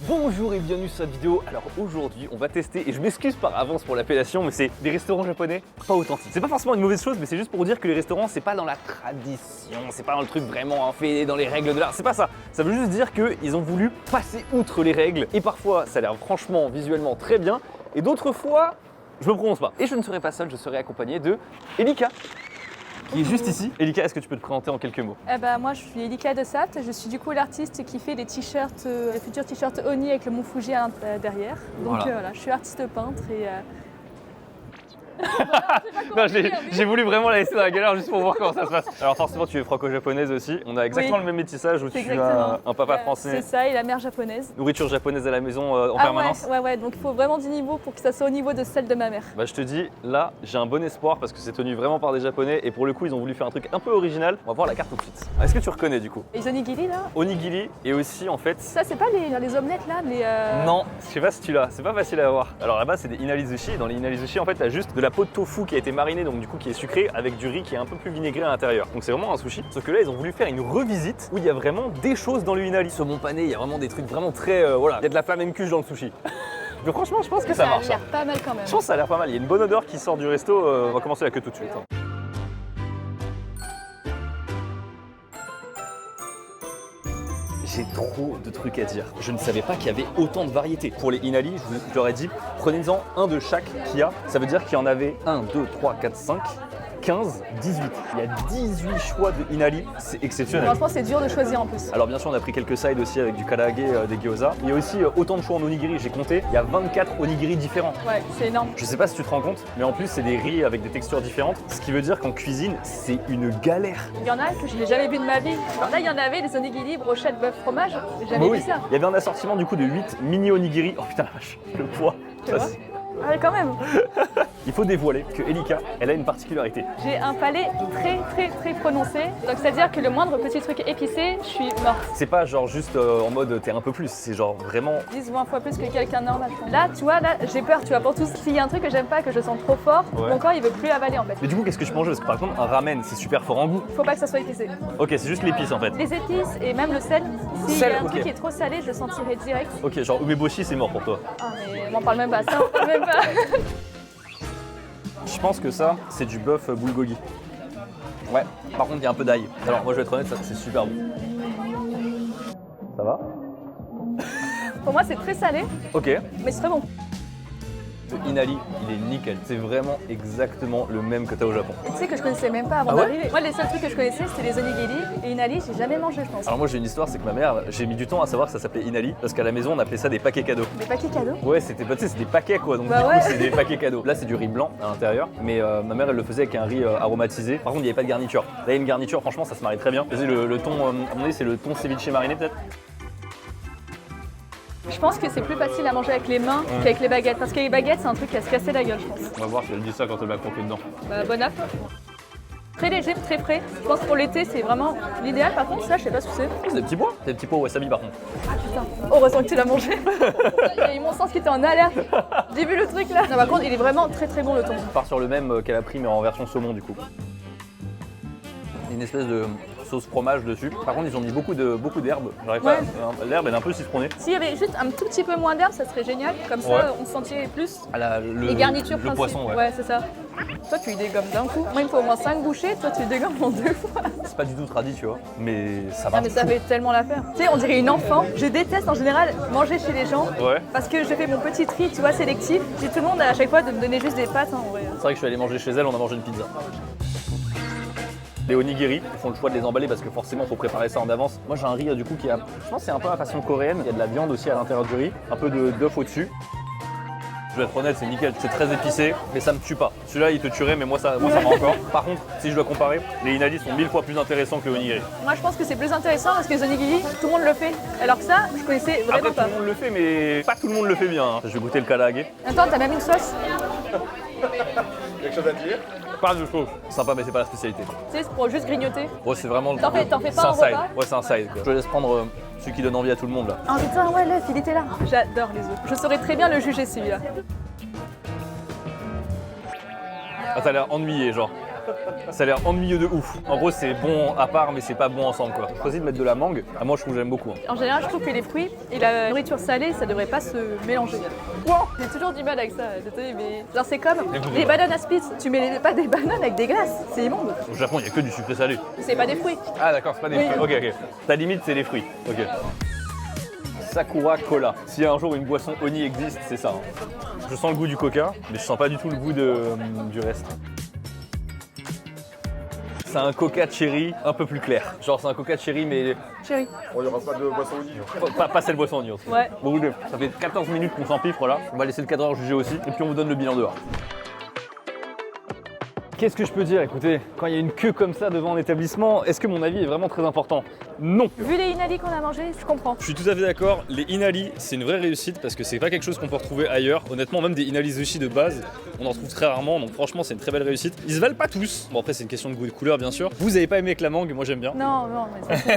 Bonjour et bienvenue sur cette vidéo. Alors aujourd'hui on va tester, et je m'excuse par avance pour l'appellation, mais c'est des restaurants japonais pas authentiques. C'est pas forcément une mauvaise chose, mais c'est juste pour dire que les restaurants c'est pas dans la tradition, c'est pas dans le truc vraiment fait dans les règles de l'art, c'est pas ça. Ça veut juste dire qu'ils ont voulu passer outre les règles, et parfois ça a l'air franchement visuellement très bien, et d'autres fois je me prononce pas. Et je ne serai pas seul, je serai accompagné de Elika, qui est juste ici. Elika, est-ce que tu peux te présenter en quelques mots? Moi je suis Elika de Sapt, je suis du coup l'artiste qui fait les t-shirts, les futurs t-shirts Oni avec le mont Fuji derrière. Donc voilà, je suis artiste peintre et... Non, j'ai voulu vraiment la laisser dans la galère juste pour voir comment ça se passe. Alors forcément tu es franco-japonaise aussi, on a exactement le même métissage où tu as un papa français. C'est ça, et la mère japonaise. Nourriture japonaise à la maison en permanence. Ouais, donc il faut vraiment du niveau pour que ça soit au niveau de celle de ma mère. Bah je te dis, là j'ai un bon espoir parce que c'est tenu vraiment par des japonais et pour le coup ils ont voulu faire un truc un peu original. On va voir la carte tout de suite. Est-ce que tu reconnais du coup? Les onigiri là? Onigiri et aussi en fait... Ça c'est pas les omelettes là Non, je sais pas si tu l'as, c'est pas facile à avoir. Alors là-bas c'est des inarizushi, dans les inarizushi en fait t'as juste de la peau de tofu qui a été marinée, donc du coup qui est sucrée avec du riz qui est un peu plus vinaigré à l'intérieur. Donc c'est vraiment un sushi, sauf que là ils ont voulu faire une revisite où il y a vraiment des choses dans le inari. Saumon pané, il y a vraiment des trucs vraiment très... voilà, il y a de la flamencuche dans le sushi. Mais franchement je pense que ça marche. Ça a l'air pas mal quand même. Je pense que ça a l'air pas mal, il y a une bonne odeur qui sort du resto, on va commencer la queue tout de suite. J'ai trop de trucs à dire. Je ne savais pas qu'il y avait autant de variétés. Pour les inali, je leur ai dit, prenez-en un de chaque qu'il y a. Ça veut dire qu'il y en avait 1, 2, 3, 4, 5, 15, 18. Il y a 18 choix de inali, c'est exceptionnel. Franchement, c'est dur de choisir en plus. Alors bien sûr, on a pris quelques sides aussi avec du karaage, des gyoza. Il y a aussi autant de choix en onigiri, j'ai compté. Il y a 24 onigiri différents. Ouais, c'est énorme. Je sais pas si tu te rends compte, mais en plus, c'est des riz avec des textures différentes. Ce qui veut dire qu'en cuisine, c'est une galère. Il y en a que je n'ai jamais vu de ma vie. Alors là, il y en avait des onigiri, brochettes, bœuf, fromage. J'ai jamais vu ça. Il y avait un assortiment du coup de 8 mini onigiri. Oh putain la vache, le poids. Tu vois ? Ah, quand même. Il faut dévoiler que Elika, elle a une particularité. J'ai un palais très prononcé. Donc c'est-à-dire que le moindre petit truc épicé, je suis morte. C'est pas genre juste en mode t'es un peu plus, c'est genre vraiment... 10 ou 20 fois plus que quelqu'un de normal. Là, tu vois, là, j'ai peur, tu vois, pour tout. S'il y a un truc que j'aime pas, que je sens trop fort, mon corps, il veut plus avaler en fait. Mais du coup, qu'est-ce que je mange? Parce que par contre, un ramen, c'est super fort en goût. Faut pas que ça soit épicé. Ok, c'est juste l'épice en fait. Les épices et même le sel. S'il y a un truc qui est trop salé, je le sentirai direct. Ok, genre umeboshi, c'est mort pour toi. Ah, mais m'en parle même pas, ça, m'en parle même pas. Je pense que ça, c'est du bœuf bulgogi. Ouais, par contre, il y a un peu d'ail. Alors, moi, je vais être honnête, ça, c'est super bon. Ça va? Pour moi, c'est très salé. Ok. Mais c'est très bon. Le inali, il est nickel. C'est vraiment exactement le même que tu as au Japon. Tu sais que je connaissais même pas avant d'arriver. Moi, les seuls trucs que je connaissais, c'était les onigiri et inali. J'ai jamais mangé, je pense. Alors moi, j'ai une histoire, c'est que ma mère, j'ai mis du temps à savoir que ça s'appelait inali parce qu'à la maison, on appelait ça des paquets cadeaux. Des paquets cadeaux? Ouais, c'était tu sais, c'est des paquets quoi. Donc du coup, c'est des paquets cadeaux. Là, c'est du riz blanc à l'intérieur, mais ma mère, elle le faisait avec un riz aromatisé. Par contre, il n'y avait pas de garniture. Là, il y a une garniture. Franchement, ça se marie très bien. Vous savez, le thon, à mon avis, c'est le thon ceviche mariné peut-être. Je pense que c'est plus facile à manger avec les mains qu'avec les baguettes. Parce que les baguettes, c'est un truc qui va se casser la gueule, je pense. On va voir si elle dit ça quand elle va croquer dedans. Bah, bon app. Très léger, très frais. Je pense que pour l'été, c'est vraiment l'idéal. Par contre, ça, je sais pas ce que c'est. C'est des petits pois? C'est des petits pois wasabi par contre. Ah putain, heureusement que tu l'as mangé. Il y a eu mon sens qui était en alerte. J'ai vu le truc là. Non, par contre, il est vraiment très bon le thon. On part sur le même qu'elle a pris, mais en version saumon du coup. Une espèce de sauce fromage dessus. Par contre, ils ont mis beaucoup d'herbes. J'arrive pas. L'herbe, elle est un peu citronnée. S'il y avait juste un tout petit peu moins d'herbe, ça serait génial. Comme ça, on sentirait plus les garnitures le poisson, ouais, c'est ça. Toi, tu y dégommes d'un coup. Moi, il me faut au moins 5 bouchées. Toi, tu y dégommes en 2 fois. C'est pas du tout tradit, tu vois. Mais ça va. Ah, mais ça fait tellement l'affaire. Tu sais, on dirait une enfant. Je déteste en général manger chez les gens. Ouais. Parce que je fais mon petit tri, tu vois, sélectif. J'ai tout le monde à chaque fois de me donner juste des pâtes. En vrai. C'est vrai que je suis allé manger chez elle, on a mangé une pizza. Les onigiri, ils font le choix de les emballer parce que forcément il faut préparer ça en avance. Moi j'ai un riz du coup qui a, je pense que c'est un peu la façon coréenne, il y a de la viande aussi à l'intérieur du riz, un peu d'œuf au-dessus. Je vais être honnête, c'est nickel, c'est très épicé, mais ça me tue pas. Celui-là il te tuerait, mais moi ça va encore. Par contre, si je dois comparer, les inali sont 1000 fois plus intéressants que les onigiri. Moi je pense que c'est plus intéressant parce que les onigiri, tout le monde le fait. Alors que ça, je connaissais vraiment Après, pas. tout le monde le fait, mais pas tout le monde le fait bien. Hein. Je vais goûter le karaage. Attends, t'as même une sauce? Quelque chose à dire? Pas de sauce. Sympa, mais c'est pas la spécialité. Tu sais, c'est pour juste grignoter. Ouais, c'est vraiment. T'en fais pas c'est un side. repas? Ouais, c'est un side. Quoi. Je te laisse prendre celui qui donne envie à tout le monde là. Ah putain, ouais, l'œuf, il était là. J'adore les œufs. Je saurais très bien le juger celui-là. Ah, t'as l'air ennuyé, genre. Ça a l'air ennuyeux de ouf. En gros, c'est bon à part, mais c'est pas bon ensemble, quoi. Choisis de mettre de la mangue. Ah, moi, je trouve que j'aime beaucoup. Hein. En général, je trouve que les fruits et la nourriture salée, ça devrait pas se mélanger. Wow, j'ai toujours du mal avec ça, désolé, mais genre c'est comme les bananes à spitz. Tu mets pas des bananes avec des glaces, c'est immonde. Au Japon, il y a que du sucré salé. C'est pas des fruits. Ah d'accord, c'est pas des Oui. fruits. Ok. Ta limite, c'est les fruits. Ok. Sakura Cola. Si un jour une boisson Oni existe, c'est ça. Hein. Je sens le goût du coca, mais je sens pas du tout le goût du reste. C'est un coca cherry un peu plus clair. Genre c'est un coca cherry mais Chérie. Il n'y aura pas de boisson Oni. pas cette boisson Oni. Ouais. Bon, ça fait 14 minutes qu'on s'empiffre là. On va laisser le cadreur juger aussi et puis on vous donne le bilan dehors. Qu'est-ce que je peux dire? Écoutez, quand il y a une queue comme ça devant un établissement, est-ce que mon avis est vraiment très important? Non. Vu les inali qu'on a mangés, je comprends. Je suis tout à fait d'accord, les inali c'est une vraie réussite parce que c'est pas quelque chose qu'on peut retrouver ailleurs. Honnêtement, même des inali sushi de base, on en retrouve très rarement, donc franchement c'est une très belle réussite. Ils se valent pas tous, bon après c'est une question de goût et de couleur bien sûr. Vous avez pas aimé avec la mangue, moi j'aime bien. Non, mais ça.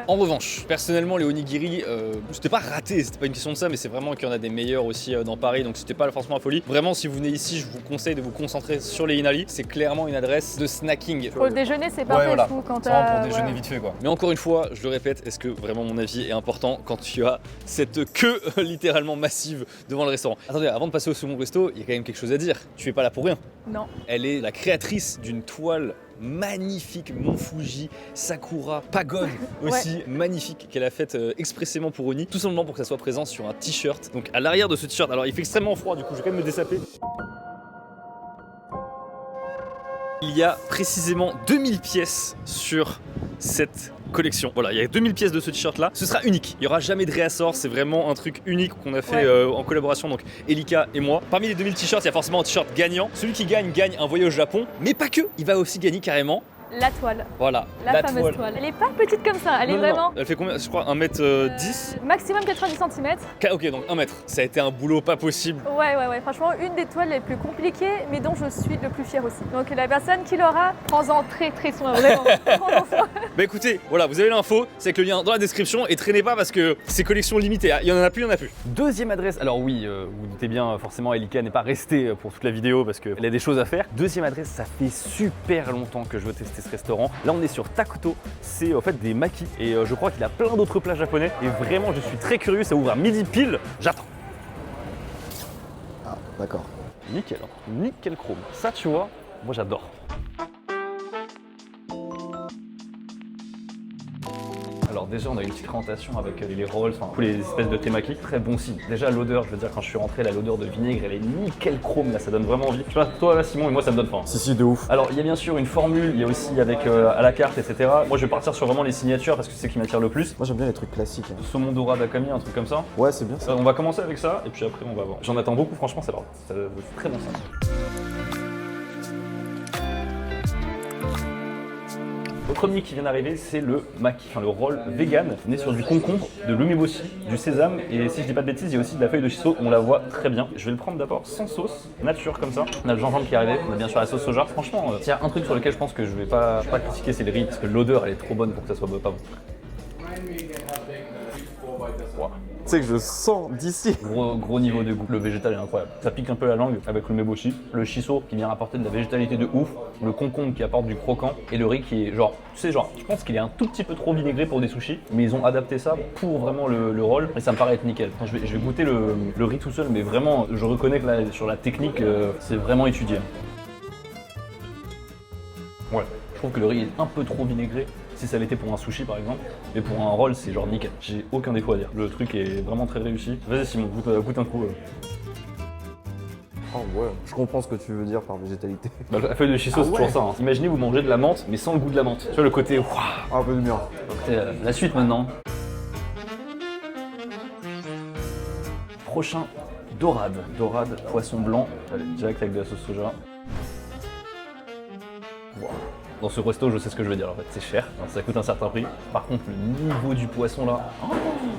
En revanche, personnellement les onigiri, c'était pas raté, c'était pas une question de ça, mais c'est vraiment qu'il y en a des meilleurs aussi dans Paris, donc c'était pas forcément la folie. Vraiment si vous venez ici, je vous conseille de vous concentrer sur les inali, c'est clairement une adresse de snacking. Pour le déjeuner, c'est parfait, je trouve, quand C'est vraiment t'as. pour déjeuner vite fait quoi. Mais encore une fois, je le répète, est-ce que vraiment mon avis est important quand tu as cette queue littéralement massive devant le restaurant? Attendez, avant de passer au second resto, il y a quand même quelque chose à dire. Tu es pas là pour rien. Non. Elle est la créatrice d'une toile magnifique, Mont Fuji, Sakura, Pagode aussi, magnifique, qu'elle a faite expressément pour Oni, tout simplement pour que ça soit présent sur un t-shirt. Donc à l'arrière de ce t-shirt, alors il fait extrêmement froid, du coup je vais quand même me dessaper. Il y a précisément 2000 pièces sur cette collection. Voilà, il y a 2000 pièces de ce t-shirt là. Ce sera unique. Il n'y aura jamais de réassort. C'est vraiment un truc unique qu'on a fait en collaboration, donc Elika et moi. Parmi les 2000 t-shirts, il y a forcément un t-shirt gagnant. Celui qui gagne un voyage au Japon, mais pas que. Il va aussi gagner carrément. La toile. Voilà, La fameuse toile. Elle est pas petite comme ça, elle est vraiment. Elle fait combien? Je crois 1m10 Maximum 90 cm. Ok, donc 1 mètre. Ça a été un boulot pas possible. Ouais. Franchement, une des toiles les plus compliquées, mais dont je suis le plus fier aussi. Donc la personne qui l'aura, prends-en très soin, vraiment. Prends-en soin. Bah écoutez, voilà, vous avez l'info, c'est avec le lien dans la description et traînez pas parce que c'est collection limitée. Il y en a plus, il y en a plus. Deuxième adresse, alors oui, vous doutez bien, forcément Elika n'est pas restée pour toute la vidéo parce qu'elle a des choses à faire. Deuxième adresse, ça fait super longtemps que je veux tester ce restaurant. Là on est sur Takuto, c'est en fait des makis et je crois qu'il a plein d'autres plats japonais et vraiment je suis très curieux, ça ouvre à midi pile, j'attends. Ah, d'accord. Nickel chrome. Ça tu vois, moi j'adore. Alors déjà on a une petite présentation avec les rolls, enfin tous les espèces de temaki, très bon signe. Déjà l'odeur, je veux dire quand je suis rentré, là l'odeur de vinaigre elle est nickel chrome, là ça donne vraiment envie. Je sais pas toi là Simon et moi ça me donne faim. Si, de ouf. Alors il y a bien sûr une formule, il y a aussi avec à la carte etc. Moi je vais partir sur vraiment les signatures parce que c'est ce qui m'attire le plus. Moi j'aime bien les trucs classiques. Hein. Saumon dorade akami, un truc comme ça. Ouais, c'est bien ça. On va commencer avec ça et puis après on va voir. J'en attends beaucoup franchement, c'est très bon ça. Le premier qui vient d'arriver, c'est le maki, enfin le roll vegan, né sur du concombre, de l'umeboshi, du sésame et si je dis pas de bêtises, il y a aussi de la feuille de shiso, on la voit très bien. Je vais le prendre d'abord sans sauce, nature comme ça. On a le gingembre qui est arrivé, on a bien sûr la sauce soja. Franchement, s'il y a un truc sur lequel je pense que je vais pas critiquer, c'est le riz parce que l'odeur elle est trop bonne pour que ça soit pas bon. Wow. Tu sais que je sens d'ici. Gros niveau de goût, le végétal est incroyable. Ça pique un peu la langue avec le umeboshi, le shiso qui vient apporter de la végétalité de ouf, le concombre qui apporte du croquant et le riz qui est genre, tu sais genre, je pense qu'il est un tout petit peu trop vinaigré pour des sushis, mais ils ont adapté ça pour vraiment le roll et ça me paraît être nickel. Enfin, je vais goûter le riz tout seul, mais vraiment, je reconnais que là, sur la technique, c'est vraiment étudié. Ouais, je trouve que le riz est un peu trop vinaigré. Si ça l'était pour un sushi par exemple, mais pour un roll c'est genre nickel. J'ai aucun défaut à dire. Le truc est vraiment très réussi. Vas-y Simon, goûte un coup. Oh ouais, je comprends ce que tu veux dire par végétalité. Bah, la feuille de shiso c'est toujours ça. Hein. Imaginez vous mangez de la menthe mais sans le goût de la menthe. Tu vois le côté waouh. Un peu de bien. La suite maintenant. Prochain, dorade. Dorade, poisson blanc. Allez, direct avec de la sauce soja. Wow. Dans ce resto, je sais ce que je veux dire en fait, c'est cher, ça coûte un certain prix. Par contre, le niveau du poisson là,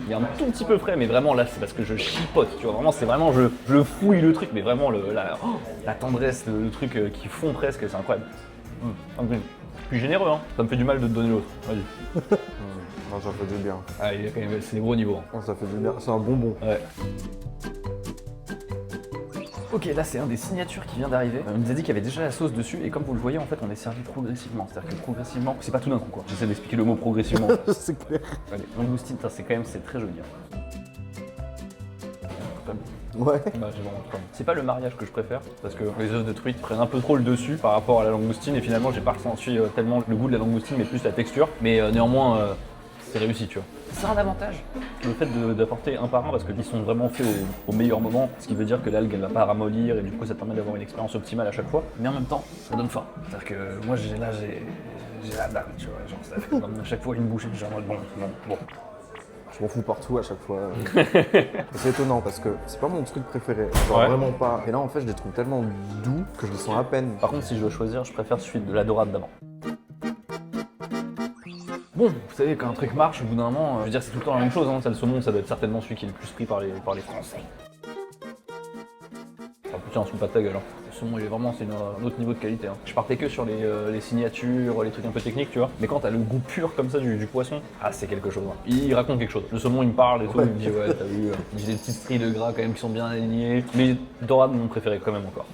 il est un tout petit peu frais, mais vraiment là, c'est parce que je chipote, tu vois, vraiment, c'est vraiment, je fouille le truc, mais vraiment la tendresse, le truc qui fond presque, c'est incroyable. Plus généreux, hein, ça me fait du mal de te donner l'autre, vas-y. Non, ça fait du bien. Ah, il y a quand même, c'est des gros niveaux. Hein. Non, ça fait du bien, c'est un bonbon. Ouais. Ok, là c'est un des signatures qui vient d'arriver. On nous a dit qu'il y avait déjà la sauce dessus et comme vous le voyez en fait on est servi progressivement. C'est-à-dire que progressivement, c'est pas tout d'un coup quoi. J'essaie d'expliquer le mot progressivement. C'est clair. Allez, langoustine, c'est quand même c'est très joli. Hein. Ouais. Bah, j'ai vraiment pas. C'est pas le mariage que je préfère parce que les œufs de truite prennent un peu trop le dessus par rapport à la langoustine et finalement j'ai pas ressenti tellement le goût de la langoustine mais plus la texture. Mais néanmoins c'est réussi tu vois. C'est un avantage le fait d'apporter un par un parce qu'ils sont vraiment faits au meilleur moment, ce qui veut dire que l'algue elle va pas ramollir et du coup ça te permet d'avoir une expérience optimale à chaque fois. Mais en même temps ça donne faim. C'est-à-dire que moi j'ai la dalle tu vois, genre ça fait à chaque fois une bouchée genre bon. Je m'en fous partout à chaque fois. C'est étonnant parce que c'est pas mon truc préféré. Genre Ouais. vraiment pas. Et là en fait je les trouve tellement doux que je les sens à peine. Par contre si je dois choisir je préfère celui de la dorade d'avant. Bon, vous savez qu'un truc marche, au bout d'un moment, je veux dire, c'est tout le temps la même chose. Hein. Ça, le saumon, ça doit être certainement celui qui est le plus pris par les Français. Ah putain, sous pas de ta gueule. Hein. Le saumon, il est vraiment, c'est un autre niveau de qualité. Hein. Je partais que sur les signatures, les trucs un peu techniques, tu vois. Mais quand t'as le goût pur comme ça du poisson, ah, c'est quelque chose. Hein. Il raconte quelque chose. Le saumon, il me parle et tout. Ouais. Il me dit, ouais, t'as vu, j'ai des petites stries de gras quand même qui sont bien alignées. Mais dorade, mon préféré quand même encore.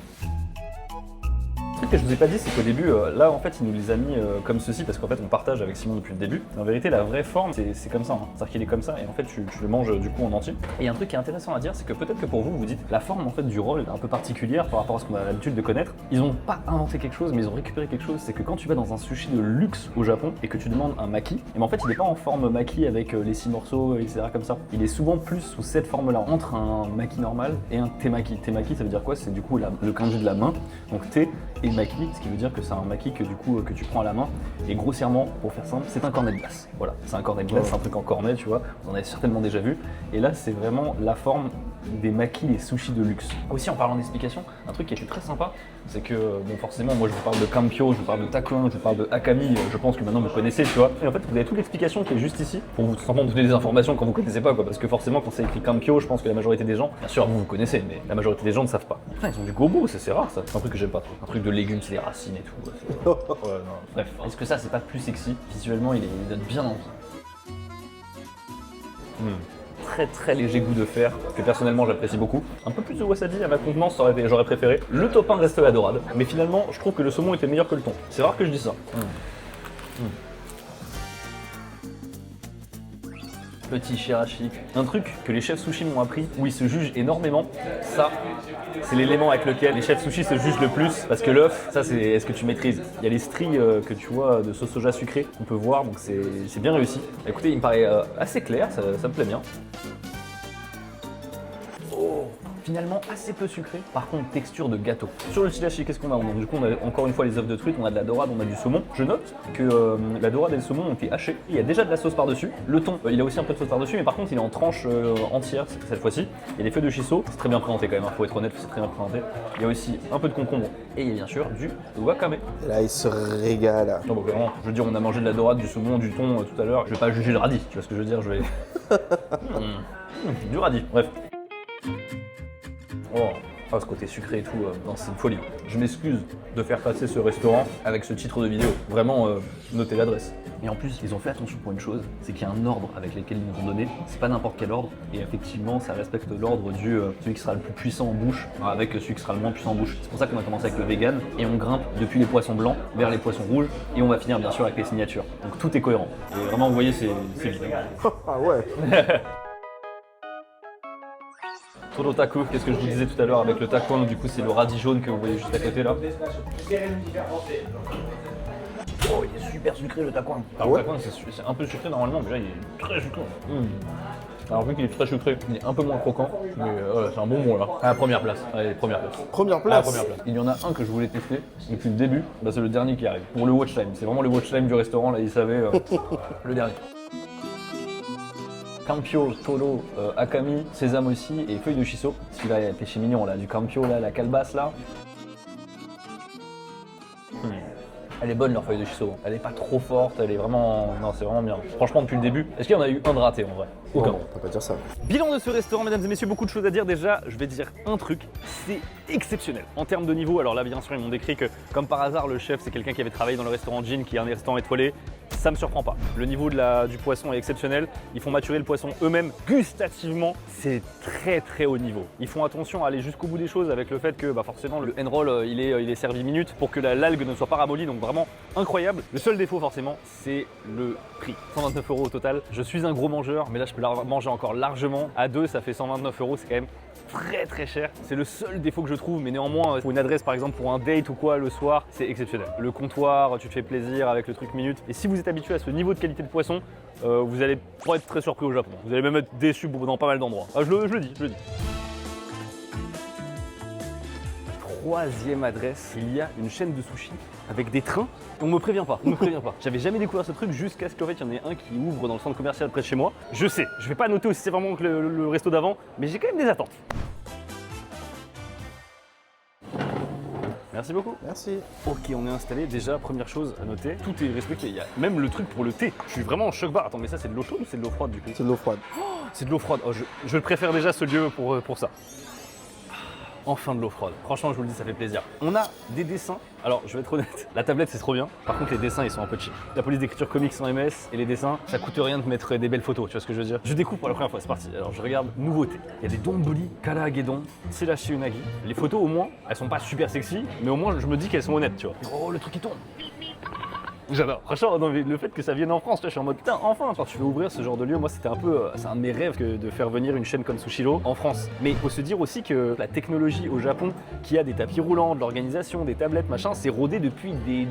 Le truc que je vous ai pas dit, c'est qu'au début, là en fait, il nous les a mis comme ceci parce qu'en fait, on partage avec Simon depuis le début. En vérité, la vraie forme, c'est comme ça. Hein. C'est-à-dire qu'il est comme ça et en fait, tu le manges du coup en entier. Et il y a un truc qui est intéressant à dire, c'est que peut-être que pour vous, vous dites la forme en fait du roll est un peu particulière par rapport à ce qu'on a l'habitude de connaître. Ils ont pas inventé quelque chose, mais ils ont récupéré quelque chose. C'est que quand tu vas dans un sushi de luxe au Japon et que tu demandes un maki, et ben, en fait, il est pas en forme maki avec les 6 morceaux, etc. comme ça. Il est souvent plus sous cette forme-là, entre un maki normal et un temaki. Temaki, ça veut dire quoi? C'est du coup le kanji de la main. Donc te et maki, ce qui veut dire que c'est un maki que du coup que tu prends à la main et grossièrement pour faire simple c'est un cornet de glace. Voilà, c'est un cornet de glace, c'est un truc en cornet tu vois, vous en avez certainement déjà vu et là c'est vraiment la forme des makis et sushis de luxe. Aussi en parlant d'explication, un truc qui était très sympa c'est que bon forcément moi je vous parle de kampyo, je vous parle de takuin, je vous parle de akami, je pense que maintenant vous connaissez tu vois et en fait vous avez toute l'explication qui est juste ici pour vous simplement donner des informations quand vous connaissez pas quoi parce que forcément quand c'est écrit kampyo je pense que la majorité des gens, bien sûr vous connaissez mais la majorité des gens ne savent pas. Putain ils ont du gobo, c'est rare ça, c'est un truc que j'aime pas trop, un truc de légumes c'est les racines et tout. Ouais, non. Bref, est-ce que ça c'est pas plus sexy? Visuellement il donne bien envie. Très très léger goût de fer, que personnellement j'apprécie beaucoup. Un peu plus de wasabi à ma contenance j'aurais préféré. Le top 1 reste la dorade, mais finalement je trouve que le saumon était meilleur que le thon. C'est rare que je dis ça. Petit shirashi. Un truc que les chefs sushi m'ont appris, où ils se jugent énormément, ça, c'est l'élément avec lequel les chefs sushi se jugent le plus, parce que l'œuf, ça c'est est-ce que tu maîtrises. Il y a les stries que tu vois de sauce soja sucrée, on peut voir, donc c'est bien réussi. Écoutez, il me paraît assez clair, ça me plaît bien. Finalement assez peu sucré, par contre texture de gâteau. Sur le chirashi, qu'est-ce qu'on a? Du coup on a encore une fois les œufs de truite, on a de la dorade, on a du saumon. Je note que la dorade et le saumon ont été hachés. Il y a déjà de la sauce par-dessus. Le thon, il a aussi un peu de sauce par-dessus, mais par contre il est en tranches entières cette fois-ci. Il y a des feuilles de shiso, c'est très bien présenté quand même, faut être honnête, c'est très bien présenté. Il y a aussi un peu de concombre et il y a bien sûr du wakame. Et là il se régale. Non, bon, vraiment, je veux dire, on a mangé de la dorade, du saumon, du thon tout à l'heure. Je vais pas juger le radis, tu vois ce que je veux dire, je vais. Du radis, bref. Oh, ce côté sucré et tout, non, c'est une folie. Je m'excuse de faire passer ce restaurant avec ce titre de vidéo. Vraiment, notez l'adresse. Et en plus, ils ont fait attention pour une chose, c'est qu'il y a un ordre avec lequel ils nous ont donné. C'est pas n'importe quel ordre. Et effectivement, ça respecte l'ordre du celui qui sera le plus puissant en bouche avec celui qui sera le moins puissant en bouche. C'est pour ça qu'on a commencé avec le vegan et on grimpe depuis les poissons blancs vers les poissons rouges et on va finir bien sûr avec les signatures. Donc tout est cohérent. Et vraiment, vous voyez, c'est vide. Ah ouais. Toro taku, qu'est-ce que je vous disais tout à l'heure avec le takuin, du coup c'est le radis jaune que vous voyez juste à côté là. Oh, il est super sucré le takuin. Alors Ouais. le takuin c'est un peu sucré normalement, mais là il est très sucré. Alors vu qu'il est très sucré, il est un peu moins croquant, mais c'est un bon mot là. À la première place, allez, première place. Première À la place. première place. Il y en a un que je voulais tester depuis le début, bah, c'est le dernier qui arrive. Pour le watch time, c'est vraiment le watch time du restaurant, là il savait, le dernier. Kampyo, toro, akami, sésame aussi et feuilles de shiso. Celui-là est péché mignon là, du kampyo là, la calebasse là. Elle est bonne leur feuille de shiso, elle est pas trop forte, elle est vraiment... Non, c'est vraiment bien. Franchement depuis le début, est-ce qu'il y en a eu un de raté en vrai? Aucun. Non, on peut pas dire ça. Bilan de ce restaurant, mesdames et messieurs, beaucoup de choses à dire. Déjà, je vais dire un truc, c'est exceptionnel. En termes de niveau, alors là, bien sûr, ils m'ont décrit que, comme par hasard, le chef, c'est quelqu'un qui avait travaillé dans le restaurant Jin, qui est un des restaurants étoilés. ça me surprend pas. Le niveau du poisson est exceptionnel. Ils font maturer le poisson eux-mêmes gustativement. C'est très très haut niveau. Ils font attention à aller jusqu'au bout des choses avec le fait que forcément le N-roll il est servi minute pour que l'algue ne soit pas ramollie. Donc vraiment incroyable. Le seul défaut forcément, c'est le prix. 129 € au total. Je suis un gros mangeur, mais là je peux la manger encore largement. À deux, ça fait 129 €. C'est quand même très très cher. C'est le seul défaut que je trouve, mais néanmoins pour une adresse par exemple pour un date ou quoi le soir, c'est exceptionnel. Le comptoir, tu te fais plaisir avec le truc minute. Et si vous êtes habitué à ce niveau de qualité de poisson, vous allez pas être très surpris au Japon. Vous allez même être déçu dans pas mal d'endroits. Je le dis. Troisième adresse, il y a une chaîne de sushi avec des trains. On me prévient pas. J'avais jamais découvert ce truc jusqu'à ce qu'en fait il y en ait un qui ouvre dans le centre commercial près de chez moi. Je sais, je vais pas noter aussi sévèrement que le resto d'avant, mais j'ai quand même des attentes. Merci beaucoup. Merci. Ok, on est installé. Déjà, première chose à noter, tout est respecté. Il y a même le truc pour le thé. Je suis vraiment en choc barre. Attends, mais ça c'est de l'eau chaude ou c'est de l'eau froide du coup? C'est de l'eau froide. C'est de l'eau froide. Oh, je préfère déjà ce lieu pour ça. Enfin de l'eau froide. Franchement, je vous le dis, ça fait plaisir. On a des dessins. Alors, je vais être honnête, la tablette c'est trop bien. Par contre, les dessins ils sont un peu cheap. La police d'écriture comics sans MS et les dessins, ça coûte rien de mettre des belles photos, tu vois ce que je veux dire? Je découvre pour la première fois, c'est parti. Alors, je regarde nouveauté. Il y a des donboli, Karaagedon, Selashi Unagi. Les photos au moins, elles sont pas super sexy, mais au moins je me dis qu'elles sont honnêtes, tu vois. Oh, le truc qui tourne. J'adore. Franchement, non, mais le fait que ça vienne en France, je suis en mode putain, enfin, quand tu veux ouvrir ce genre de lieu, moi c'était un peu, c'est un de mes rêves que de faire venir une chaîne comme Sushiro en France. Mais il faut se dire aussi que la technologie au Japon, qui a des tapis roulants, de l'organisation, des tablettes, machin, c'est rodé depuis des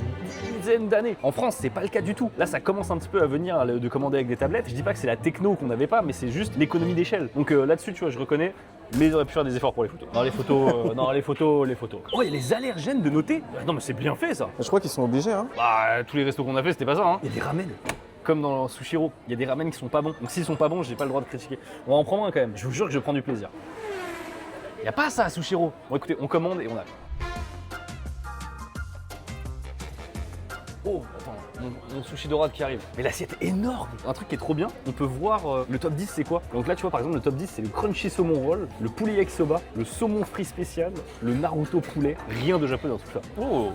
dizaines d'années. En France, c'est pas le cas du tout. Là, ça commence un petit peu à venir de commander avec des tablettes. Je dis pas que c'est la techno qu'on n'avait pas, mais c'est juste l'économie d'échelle. Donc là-dessus, tu vois, je reconnais. Mais ils auraient pu faire des efforts pour les photos. Non, les photos, les photos. Oh, il y a les allergènes de noter. Non, mais c'est bien fait ça. Je crois qu'ils sont obligés, hein. Bah, tous les restos qu'on a fait, c'était pas ça, hein. Il y a des ramen. Comme dans Sushiro, il y a des ramen qui sont pas bons. Donc s'ils sont pas bons, j'ai pas le droit de critiquer. On va en prendre un quand même. Je vous jure que je prends du plaisir. Il y a pas ça à Sushiro. Bon, écoutez, on commande et on a. Oh, attends, mon sushi dorade qui arrive. Mais l'assiette est énorme. Un truc qui est trop bien, on peut voir le top 10 c'est quoi. Donc là tu vois par exemple le top 10 c'est le crunchy saumon roll, le poulet yakisoba, le saumon frit spécial, le naruto poulet. Rien de japonais dans tout ça. Oh,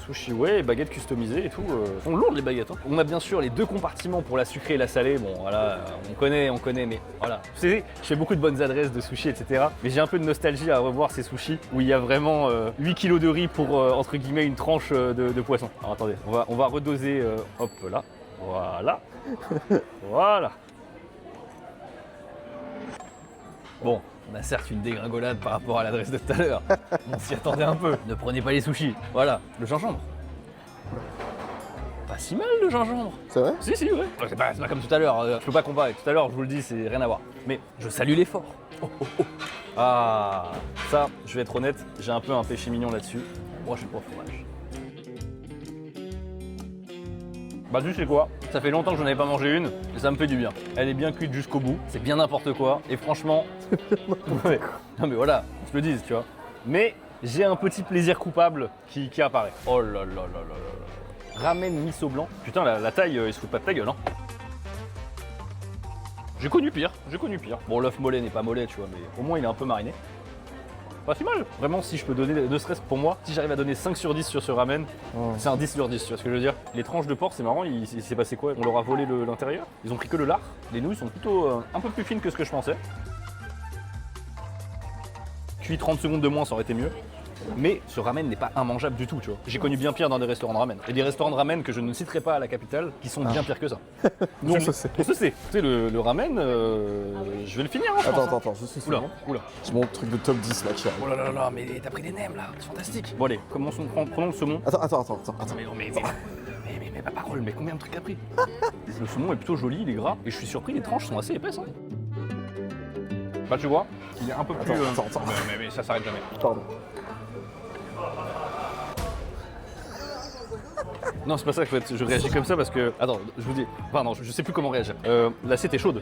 sushi, ouais, baguettes customisées et tout. Elles sont lourdes les baguettes. Hein. On a bien sûr les deux compartiments pour la sucrée et la salée. Bon, voilà, on connaît, mais voilà. Vous savez, je fais beaucoup de bonnes adresses de sushi, etc. Mais j'ai un peu de nostalgie à revoir ces sushis où il y a vraiment 8 kilos de riz pour, entre guillemets, une tranche de poisson. Alors attendez, on va redoser, hop là. Voilà. Voilà. Bon, on a certes une dégringolade par rapport à l'adresse de tout à l'heure. On s'y attendait un peu. Ne prenez pas les sushis. Voilà, le gingembre. Pas si mal le gingembre. C'est vrai? Si, ouais. C'est pas comme tout à l'heure. Je peux pas comparer. Tout à l'heure, je vous le dis, c'est rien à voir. Mais je salue l'effort. Oh. Ah, ça, je vais être honnête, j'ai un peu un péché mignon là-dessus. Moi, je suis pas au fromage. Bah tu sais quoi, ça fait longtemps que je n'en avais pas mangé une et ça me fait du bien. Elle est bien cuite jusqu'au bout, c'est bien n'importe quoi et franchement, non mais voilà, on se le dise tu vois. Mais j'ai un petit plaisir coupable qui apparaît. Oh là là là là là. Ramen miso blanc. Putain la taille, il se fout pas de ta gueule hein. J'ai connu pire. Bon l'œuf mollet n'est pas mollet tu vois mais au moins il est un peu mariné. Pas si mal. Vraiment, si je peux donner, ne serait-ce que pour moi, si j'arrive à donner 5 sur 10 sur ce ramen, c'est un 10 sur 10, tu vois ce que je veux dire. Les tranches de porc, c'est marrant, il s'est passé quoi? On leur a volé l'intérieur, ils ont pris que le lard. Les nouilles sont plutôt un peu plus fines que ce que je pensais. Cuit 30 secondes de moins, ça aurait été mieux. Mais ce ramen n'est pas immangeable du tout, tu vois. J'ai connu bien pire dans des restaurants de ramen. Et des restaurants de ramen que je ne citerai pas à la capitale, qui sont bien pires que ça. Non, ça c'est. On se sait. Tu sais, le ramen, je vais le finir en France. Attends, je suis sûr. Oula. C'est mon truc de top 10 là, tiens. Oh là là, mais t'as pris des nems là, c'est fantastique. Bon allez, prenons le saumon. Attends. Mais ma parole, mais combien de trucs t'as pris? Le saumon est plutôt joli, il est gras, et je suis surpris, les tranches sont assez épaisses. Hein. Bah tu vois, il est un peu plus... Attends. Mais ça s'arrête jamais. Pardon. Non, c'est pas ça que je réagis comme ça parce que... Attends, je vous dis... Pardon, je sais plus comment réagir. L'assiette est chaude.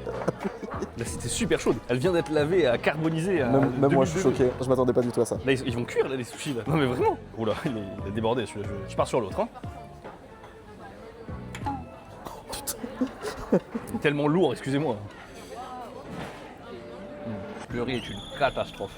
L'assiette est super chaude. Elle vient d'être lavée à carboniser. Même moi je suis choqué, je m'attendais pas du tout à ça. Là, ils vont cuire là, les sushis là. Non mais vraiment. Oula, il a débordé celui-là. Je pars sur l'autre. Hein. Tellement lourd, excusez-moi. Le riz est une catastrophe.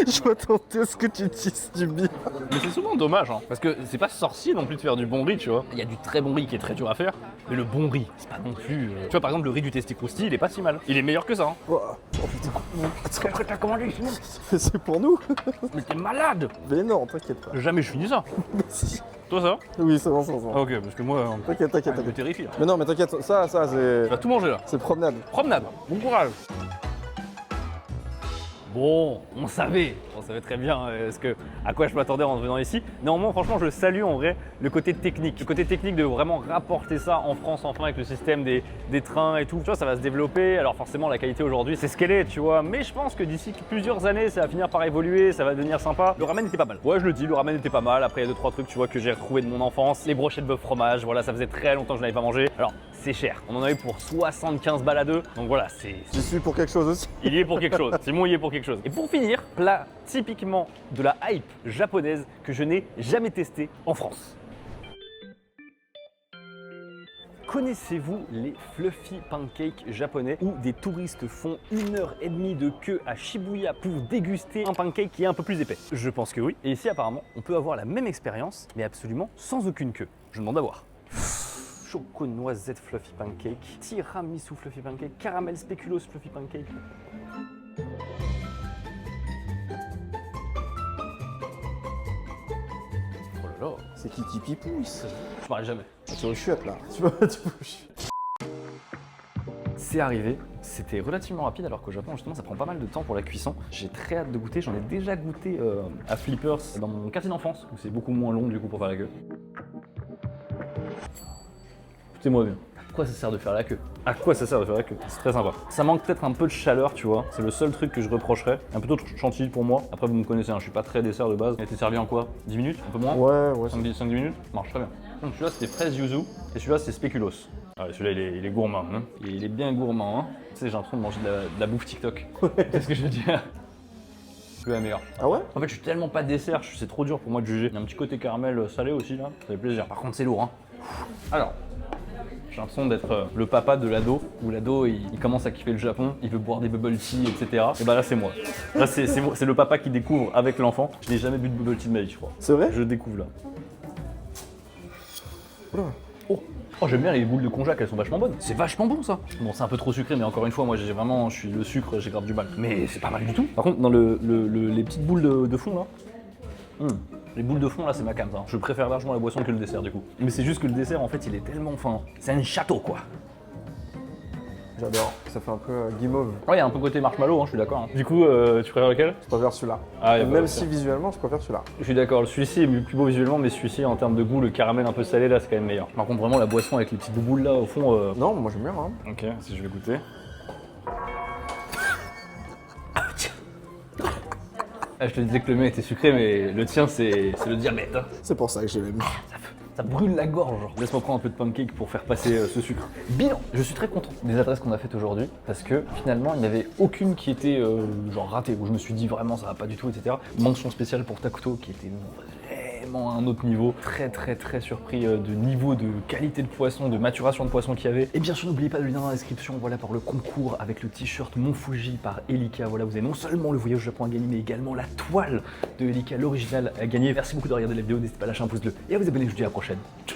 Je m'attendais à ce que tu dises du bien. Mais c'est souvent dommage, hein, parce que c'est pas sorcier non plus de faire du bon riz, tu vois. Il y a du très bon riz qui est très dur à faire, mais le bon riz, c'est pas non plus... Tu vois, par exemple, le riz du Testicrousti, il est pas si mal. Il est meilleur que ça, hein. Oh, putain. Qu'est-ce que t'as commandé ici? C'est pour nous. Mais t'es malade! Mais non, t'inquiète pas. Jamais je finis ça. Si. Toi ça? Oui, c'est bon, c'est bon. Ah, ok, parce que moi, T'inquiète, t'inquiète, je me t'inquiète. terrifie là. Mais non, mais t'inquiète, ça, Tu c'est. vas tout manger là. C'est promenade. Promenade, bon courage. Bon, on savait très bien à quoi je m'attendais en venant ici. Néanmoins, franchement, je salue en vrai le côté technique. Le côté technique de vraiment rapporter ça en France enfin avec le système des trains et tout. Tu vois, ça va se développer. Alors forcément, la qualité aujourd'hui, c'est ce qu'elle est, tu vois. Mais je pense que d'ici plusieurs années, ça va finir par évoluer, ça va devenir sympa. Le ramen était pas mal. Ouais, je le dis, le ramen était pas mal. Après, il y a 2-3 trucs, tu vois, que j'ai retrouvés de mon enfance. Les brochettes bœuf fromage, voilà, ça faisait très longtemps que je n'avais pas mangé. Alors, c'est cher. On en a eu pour 75 balles à deux. Donc voilà, J'y suis pour quelque chose aussi. il y est pour quelque chose. Simon y est pour quelque chose. Et pour finir, plat typiquement de la hype japonaise que je n'ai jamais testé en France. Connaissez-vous les fluffy pancakes japonais où des touristes font 1h30 de queue à Shibuya pour déguster un pancake qui est un peu plus épais? Je pense que oui. Et ici apparemment, on peut avoir la même expérience, mais absolument sans aucune queue. Je demande à voir. Choco noisette fluffy pancake, tiramisu fluffy pancake, caramel spéculoos fluffy pancake. Oh là là, C'est Kiki Pipousse. je m'arrête jamais. Tu rechuettes là. Tu vois, tu peux. C'est arrivé, c'était relativement rapide alors qu'au Japon justement ça prend pas mal de temps pour la cuisson. J'ai très hâte de goûter, j'en ai déjà goûté à Flippers dans mon quartier d'enfance où c'est beaucoup moins long du coup pour faire la queue. Écoutez-moi bien. À quoi ça sert de faire la queue? À quoi ça sert de faire la queue? C'est très sympa. Ça manque peut-être un peu de chaleur, tu vois. C'est le seul truc que je reprocherais. Un peu trop chantilly pour moi. Après, vous me connaissez, hein, je suis pas très dessert de base. Il a été servi en quoi? 10 minutes? Un peu moins? Ouais. 5-10 minutes? Ça marche très bien. Donc celui-là, c'était fraise yuzu. Et celui-là, c'est spéculoos. Ah, celui-là, il est gourmand. Hein. Il est bien gourmand. Hein. Tu sais, j'ai l'impression de manger de la bouffe TikTok. C'est ce que je veux dire. C'est la meilleure. Ah ouais? En fait, je suis tellement pas dessert, c'est trop dur pour moi de juger. Il y a un petit côté caramel salé aussi, là. Ça fait plaisir. Par contre, c'est lourd. Hein. Alors. J'ai l'impression d'être le papa de l'ado, où l'ado il commence à kiffer le Japon, il veut boire des bubble tea, etc. Et bah là c'est moi. Là c'est le papa qui découvre avec l'enfant. Je n'ai jamais bu de bubble tea de ma vie, je crois. C'est vrai? Je découvre là. Oula. Oh j'aime bien les boules de konjac, elles sont vachement bonnes. C'est vachement bon ça. Bon c'est un peu trop sucré, mais encore une fois moi je suis le sucre, j'ai grave du mal. Mais c'est pas mal du tout. Par contre dans les petites boules de fond là. Les boules de fond là c'est ma cam ça. Je préfère largement la boisson que le dessert du coup. Mais c'est juste que le dessert en fait il est tellement fin. C'est un château quoi. J'adore. Ça fait un peu guimauve. Ouais, il y a un peu côté marshmallow, hein, je suis d'accord. Hein. Du coup, tu préfères lequel? Je préfère celui-là. Ah, Même si visuellement, je préfère celui-là. Je suis d'accord, celui-ci est plus beau visuellement, mais celui-ci en termes de goût, le caramel un peu salé là, c'est quand même meilleur. Par contre, vraiment la boisson avec les petites boules là au fond. Non, moi j'aime bien. Hein. Ok, si je vais goûter. Ah, je te disais que le mien était sucré, mais le tien c'est le diabète. Hein. C'est pour ça que je l'aime. Ça brûle la gorge. Laisse-moi prendre un peu de pancake pour faire passer ce sucre. Bilan. Je suis très content des adresses qu'on a faites aujourd'hui parce que finalement il n'y avait aucune qui était genre ratée, où je me suis dit vraiment ça va pas du tout, etc. Mention spéciale pour Takuto qui était vraiment à un autre niveau. Très surpris du niveau de qualité de poisson, de maturation de poisson qu'il y avait. Et bien sûr n'oubliez pas le lien dans la description, voilà pour le concours avec le t-shirt Mont Fuji par Elika. Voilà, vous avez non seulement le voyage au Japon à gagner, mais également la toile de Elika, l'original à gagner. Merci beaucoup de regarder la vidéo, n'hésitez pas à lâcher un pouce bleu et à vous abonner, je vous dis à la prochaine. Ciao.